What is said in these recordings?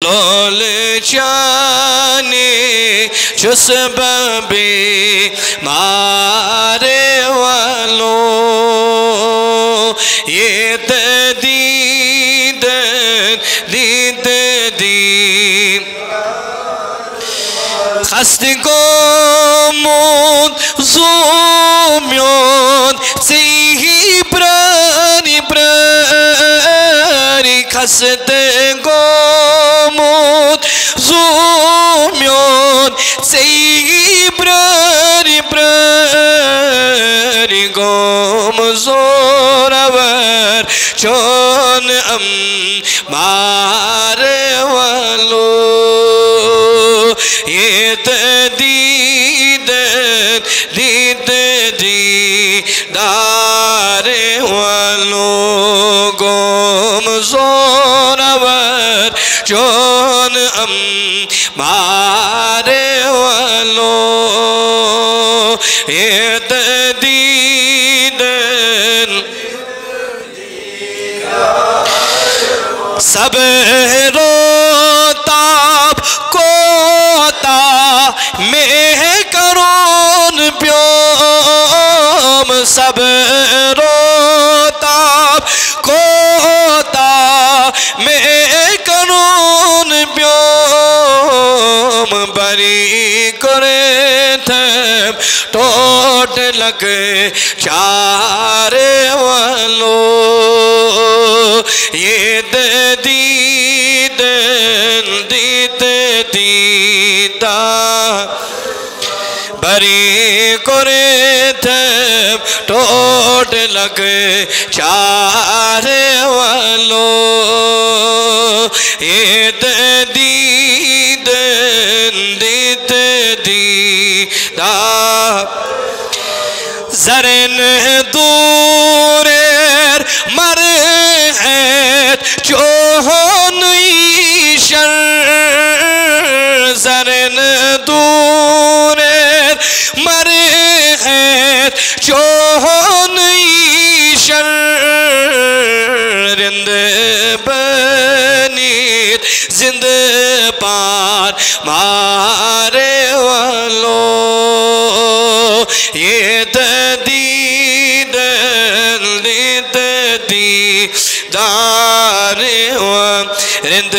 लोल चाने चुसबे मारे वालों ये दीद दीद दी खस्त को मूद ज़ूम्योन सिही प्रानी प्रानी खस्त को मूद ज़ूम्योन सिही प्रानी प्रानी गोम ज़ोरावर चोन मारे वालों ये दीद दीद दीदारे वालों गोम ज़ोरावर चोन मारे वालों ये दीद सब रोताब कोता में करोन प्योम सब रोताब कोता में करोन प्योम बरी करे थे टोट लग चारे वालों ये दीद दीद दीदा बरी करे थे टोट लग चारे वालों ये दीद दीद दीदा जरन दूरेर मरे हैं चोहन ईशर जरन दूरेर मरे हैं चोहन ईशर रिंद बनीत जिंद पार मारे वालों ये दीद दीद दीदार रिंद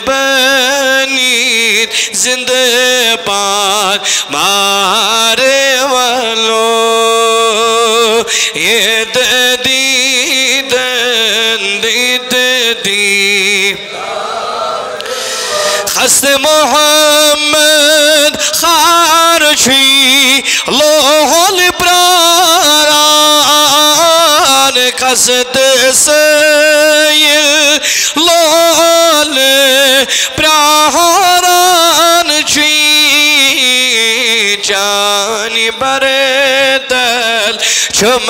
बनीत जिंद पार मारे वालों ये दीद दीद दी खस्त मोहम्मद खारशी लोहल प्रारान खस्त सैल लोहल प्रारान छी जानी बरे दल छुम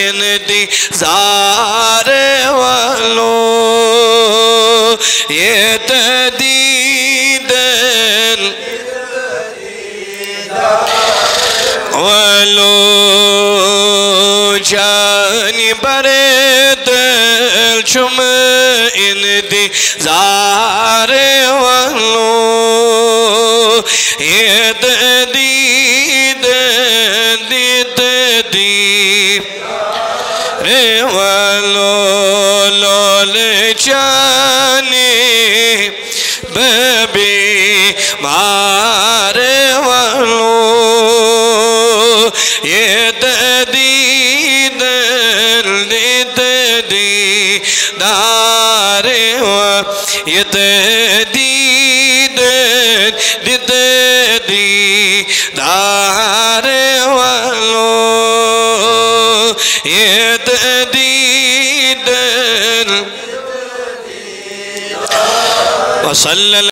इन दी ज़ारे वालों ये दीदन वालों जानी बरे दल छुम इन दी ज़ारे वालों ये दीदन दीद दी रे वालों लोल जाने बबी मारे वालों ये दीदन दीद दीदारे ये दीदन दीद दीदारे वालों ये दीदन वसल्लल्लाहु